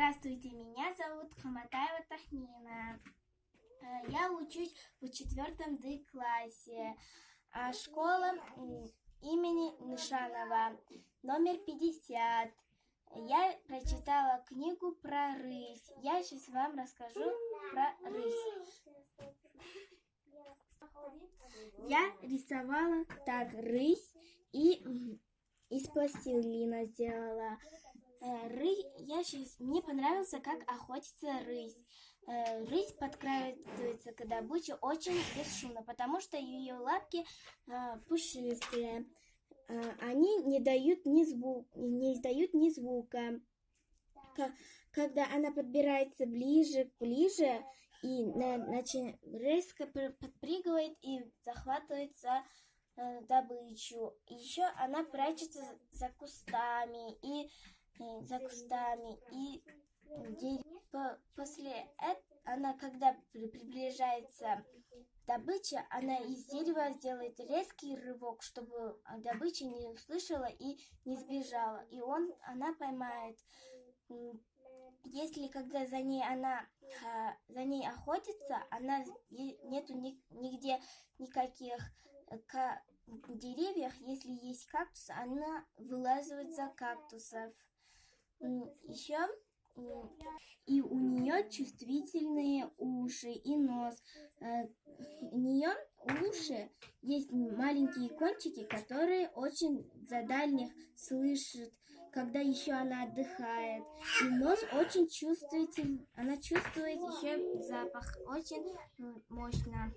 Здравствуйте, меня зовут Хаматаева Тахмина. Я учусь в 4 классе. Школа имени Нышанова, номер 50. Я прочитала книгу про рысь. Я сейчас вам расскажу про рысь. Я рисовала так рысь и из пластилина сделала. Мне понравился, как охотится рысь. Рысь подкрадывается к добыче очень бесшумно, потому что ее лапки пушистые. Они не издают ни звука. Когда она подбирается ближе и резко подпрыгивает и захватывает за добычу. Еще она прячется за кустами и после этого она, когда приближается добыча, она из дерева сделает резкий рывок, чтобы добыча не услышала и не сбежала. И она поймает. Если когда за ней охотится, нету нигде никаких деревьев. Если есть кактус, она вылазит за кактусов. Еще и у нее чувствительные уши и нос. У нее уши есть маленькие кончики, которые очень за дальних слышат, когда еще она отдыхает. И нос очень чувствительный, она чувствует еще запах очень мощно.